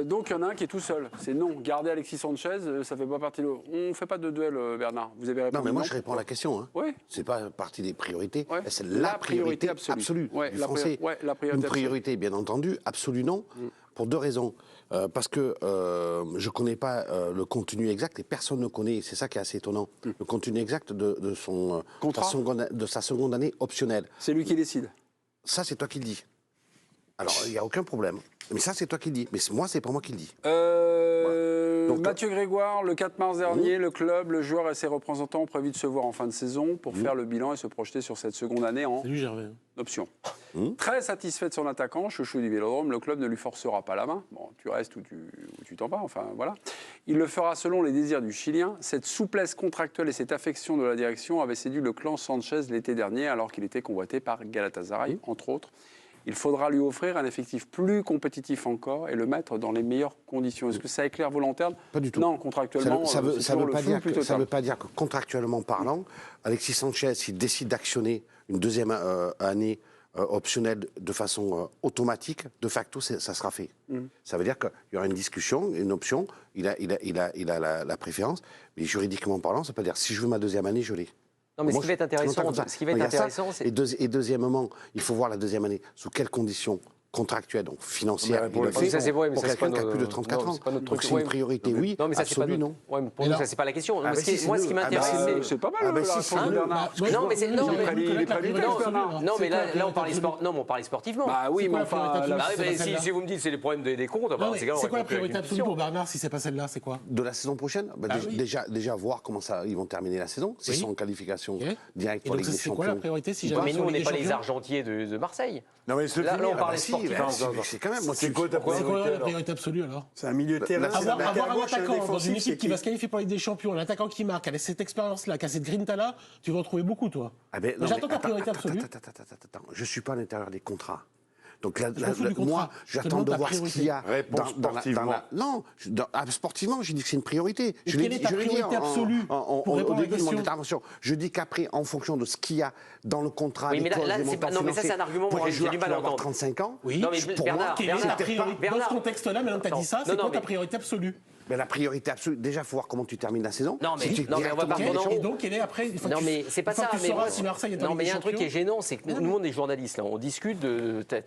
Donc il y en a un qui est tout seul. C'est non. Garder Alexis Sanchez, ça fait pas partie de... On ne fait pas de duel, Bernard. Vous avez répondu non, mais moi je réponds à la question. Hein. Oui. C'est pas partie des priorités. Ouais. C'est la priorité absolue ouais, du français. La priorité Une priorité, bien entendu, absolue non. Pour deux raisons. Parce que je ne connais pas le contenu exact et personne ne connaît, c'est ça qui est assez étonnant, le contenu exact de sa seconde année optionnelle. C'est lui qui décide. Ça, c'est toi qui le dis. Alors, il n'y a aucun problème. Mais ça, c'est toi qui le dis. Mais moi, c'est pas moi qui le dis. Donc, Mathieu Grégoire, le 4 mars dernier, le club, le joueur et ses représentants ont prévu de se voir en fin de saison pour faire le bilan et se projeter sur cette seconde année en option. Très satisfait de son attaquant, chouchou du Vélodrome, le club ne lui forcera pas la main. Bon, tu restes ou tu t'en vas, enfin voilà. Il le fera selon les désirs du Chilien. Cette souplesse contractuelle et cette affection de la direction avaient séduit le clan Sanchez l'été dernier alors qu'il était convoité par Galatasaray, entre autres. Il faudra lui offrir un effectif plus compétitif encore et le mettre dans les meilleures conditions. Est-ce que ça éclaire volontaire? Pas du tout. Non, contractuellement, ça veut pas dire que contractuellement parlant, Alexis Sanchez, s'il décide d'actionner une deuxième année optionnelle de façon automatique, de facto, ça sera fait. Ça veut dire qu'il y aura une discussion, une option, il a la préférence, mais juridiquement parlant, ça peut dire si je veux ma deuxième année, je l'ai. Non, mais ce qui va être intéressant, c'est... Et deuxièmement, il faut voir la deuxième année, sous quelles conditions contractuelles, donc financières, pour quelqu'un qui a plus de 34 ans. Donc c'est une priorité, oui, absolue, non. Pour nous, ça, c'est pas la question. Moi, ce qui m'intéresse, c'est pas mal, Bernard. Non, mais c'est... Non, mais là, on parlait sportivement. Bah oui, mais enfin... Si vous me dites que c'est les problèmes des comptes... C'est quoi la priorité absolue pour Bernard, si c'est pas celle-là, c'est quoi? De la saison prochaine, déjà voir comment ils vont terminer la saison, s'ils sont en qualification directe pour la Ligue des Champions. C'est quoi la priorité si jamais? Mais nous, on n'est pas les Argentiers de Marseille. Non, mais là, on parlait sportif. C'est quand même. C'est quoi ta priorité? La priorité absolue alors? C'est un milieu de terrain. Avoir un attaquant dans une équipe qui va se qualifier pour la Ligue des Champions, un attaquant qui marque, avec cette expérience-là, qui a cette grinta-là, tu vas en trouver beaucoup, toi. J'attends ta priorité absolue. Attends, je suis pas à l'intérieur des contrats. Donc moi, j'attends de voir ce qu'il y a dans la... Non, sportivement, j'ai dit que c'est une priorité. Quelle est ta priorité absolue au début de mon intervention? Je dis qu'après, en fonction de ce qu'il y a dans le contrat... Oui, mais là, c'est pas... Non, mais ça, c'est un argument pour les j'ai joueurs du mal à entendre. 35 ans. Oui, pour moi, dans ce contexte-là, maintenant que tu as dit ça, c'est quoi ta priorité absolue? Mais la priorité absolue, déjà, il faut voir comment tu termines la saison. Non, mais on va pas... Et donc, elle est après... Non, mais c'est pas ça. Non, mais il y a un truc qui est gênant, c'est que nous, on est journalistes, là. On discute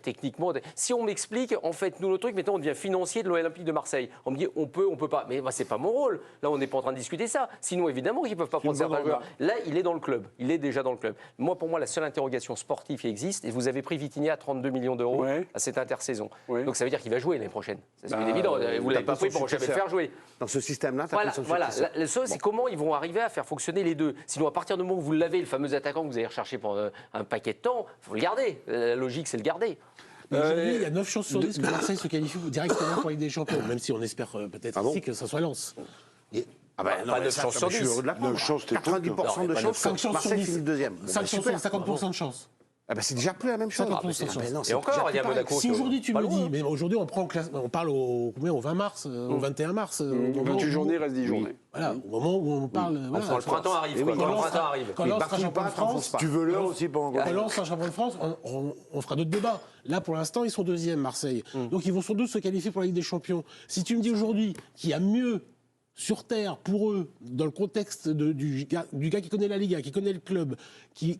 techniquement. Si on m'explique, en fait, nous, le truc, maintenant, on devient financier de l'Olympique de Marseille. On me dit, on peut pas. Mais moi, c'est pas mon rôle. Là, on n'est pas en train de discuter ça. Sinon, évidemment, qu'ils peuvent pas prendre certains joueurs. Là, il est dans le club. Il est déjà dans le club. Pour moi, la seule interrogation sportive qui existe, et vous avez pris Vitinha à 32 millions d'euros à cette intersaison. Donc, ça veut dire qu'il va jouer l'année prochaine. C'est évident. Vous l'avez pas pris pour jamais le faire jouer. Dans ce système-là, voilà. Le seul, c'est comment ils vont arriver à faire fonctionner les deux. Sinon, à partir du moment où vous l'avez, le fameux attaquant que vous avez recherché pendant un paquet de temps, il faut le garder. La logique, c'est le garder. Aujourd'hui, il y a 9 chances sur 10 que Marseille se qualifie directement pour la Ligue des Champions, même si on espère peut-être ici que ça soit Lens. Ah ben non, 9 chances sur 10. 9 chances, 90% de chances. Marseille finit deuxième. 50% de chance. Ah ben c'est déjà plus la même chose. Et encore, il y a Monaco. Si aujourd'hui tu me dis, mais aujourd'hui on parle au 20 mars, au 21 mars. 28 journées, reste 10 journées. Voilà, au moment où on parle. Quand le printemps arrive. Quand le printemps arrive. Quand Lens sera champion de France. Tu veux l'heure aussi pour encore. Quand Lens sera champion de France, on fera d'autres débats. Là, pour l'instant, ils sont deuxième, Marseille. Donc ils vont sans doute se qualifier pour la Ligue des Champions. Si tu me dis aujourd'hui qu'il y a mieux sur Terre, pour eux, dans le contexte du gars qui connaît la Liga, qui connaît le club, qui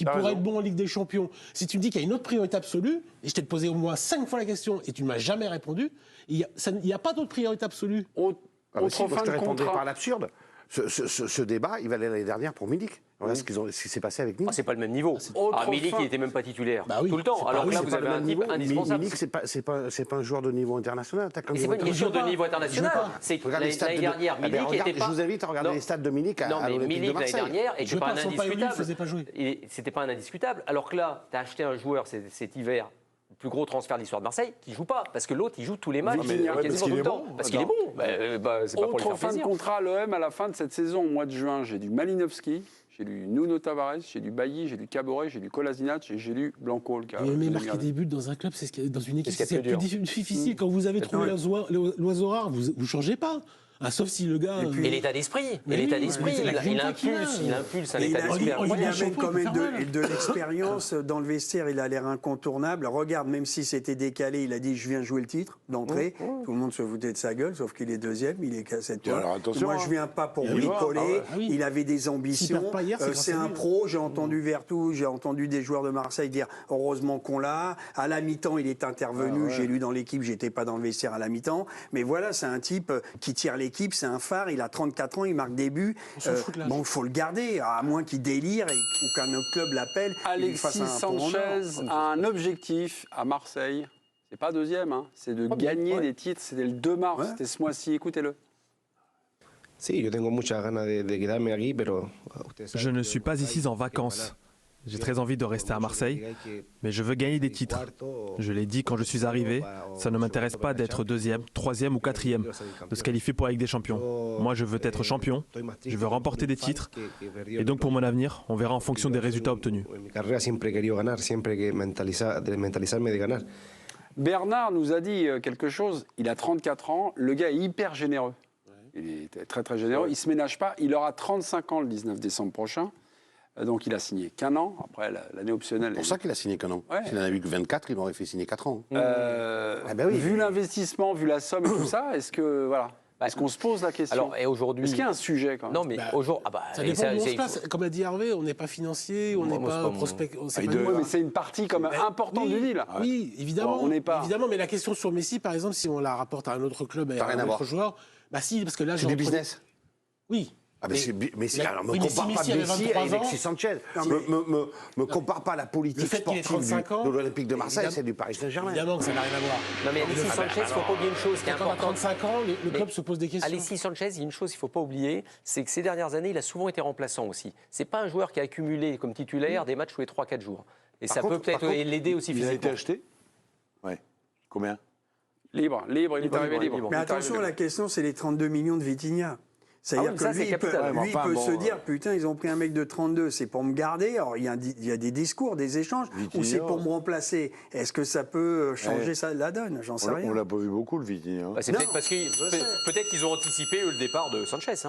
pourrait être bon en Ligue des Champions, si tu me dis qu'il y a une autre priorité absolue, et je t'ai posé au moins 5 fois la question et tu ne m'as jamais répondu, il n'y a pas d'autre priorité absolue. Je te répondrai par l'absurde. Ce débat, il valait l'année dernière pour Milik. Voilà ce qui s'est passé avec Milik. C'est pas le même niveau. Milik, il n'était même pas titulaire tout le temps. Alors là, vous avez un type indispensable. Milik, c'est pas un joueur de niveau international. C'est pas une question de niveau international. C'est l'année dernière, Milik était pas... Je vous invite à regarder les stats de Milik à l'Olympique de Marseille. Milik, l'année dernière, n'était pas un indiscutable. C'était C'était pas un indiscutable. Alors que là, tu as acheté un joueur cet hiver, le plus gros transfert de l'histoire de Marseille, qui ne joue pas. Parce que l'autre, il joue tous les matchs, quasiment tout le temps. Parce qu'il est bon. C'est pas pour lui faire fin de plaisir. contrat à l'OM à la fin de cette saison, au mois de juin, j'ai du Malinowski, j'ai du Nuno Tavares, j'ai du Bailly, j'ai du Caboret, j'ai du Kolasinac et j'ai du Blanco. Mais marquer des buts dans un club, dans une équipe, c'est plus difficile. Quand vous avez trouvé l'oiseau rare, vous ne changez pas. Ah, sauf si le gars. Et l'état d'esprit. Mais Et l'état oui, d'esprit. c'est la Il grinta qu'il a. impulse un Et état d'esprit. il a Regarde, même quand même peut faire mal. de l'expérience dans le vestiaire, il a l'air incontournable. Regarde, même si c'était décalé, il a dit je viens jouer le titre d'entrée. Tout le monde se foutait de sa gueule, sauf qu'il est deuxième, il est qu'à 7 points. Alors, attention, Moi je viens pas pour il y va. bricoler, Ah oui. il avait des S'il ambitions. perd pas hier, c'est grâce C'est à un lui. pro, j'ai entendu Vertou, j'ai entendu des joueurs de Marseille dire heureusement qu'on l'a. À la mi-temps, il est intervenu, j'ai lu dans l'équipe, j'étais pas dans le vestiaire à la mi-temps. Mais voilà, c'est un type qui tire l'équipe, c'est un phare, il a 34 ans, il marque des buts. Bon, il faut le garder, à moins qu'il délire ou qu'un autre club l'appelle. Alexis Sanchez a un objectif à Marseille. C'est pas deuxième, hein. C'est de gagner des titres. C'était le 2 mars, c'était ce mois-ci. Écoutez-le. Je ne suis pas ici en vacances. J'ai très envie de rester à Marseille, mais je veux gagner des titres. Je l'ai dit quand je suis arrivé, ça ne m'intéresse pas d'être deuxième, troisième ou quatrième, de se qualifier pour la Ligue des Champions. Moi, je veux être champion, je veux remporter des titres, et donc pour mon avenir, on verra en fonction des résultats obtenus. Bernard nous a dit quelque chose. Il a 34 ans, le gars est hyper généreux. Il est très très généreux, il ne se ménage pas. Il aura 35 ans le 19 décembre prochain. Donc il a signé qu'un an, après l'année optionnelle. C'est pour ça qu'il a signé qu'un an. Ouais. S'il en avait eu que 24, il m'aurait fait signer 4 ans. Vu l'investissement, vu la somme et tout ça, est-ce que voilà, est-ce qu'on se pose la question? Alors, et aujourd'hui. Est-ce qu'il y a un sujet quand même? Non, mais aujourd'hui. Ça dépend où on se place. Comme a dit Hervé, on n'est pas financier, on n'est pas prospect. Mais c'est une partie quand même importante du deal. Oui, évidemment. On n'est pas. Évidemment, mais la question sur Messi, par exemple, si on la rapporte à un autre club et à un autre joueur, bah si, parce que là, C'est du business. Oui. Ah mais Messi, alors me oui, mais compare si pas Messi avait Messi 23 à Alexis Sanchez. Me compare pas la politique Le fait qu'il ait sportive 35 ans, de l'Olympique de Marseille, évidemment- c'est du Paris Saint-Germain. Évidemment que ça n'a rien à voir. Non, mais Alexis Sanchez, il ne faut pas oublier une chose qui est Quand on a importante. 35 ans, le club se pose des questions. Alexis Sanchez, il y a une chose qu'il ne faut pas oublier, c'est que ces dernières années, il a souvent été remplaçant aussi. Ce n'est pas un joueur qui a accumulé comme titulaire des matchs tous les 3-4 jours. Et ça peut peut-être l'aider aussi Il a physiquement. été acheté? Ouais. Combien? Libre, il est arrivé libre. Mais attention, la question, c'est les 32 millions de Vitinha. C'est-à-dire Ah oui, ça, que lui, c'est capital. il peut se dire, putain, ils ont pris un mec de 32, c'est pour me garder. Alors, il y a des discours, des échanges, ou c'est pour me remplacer. Est-ce que ça peut changer la donne? J'en sais rien. On l'a pas vu beaucoup, le Vitinha. C'est peut-être parce qu'ils ont anticipé le départ de Sanchez.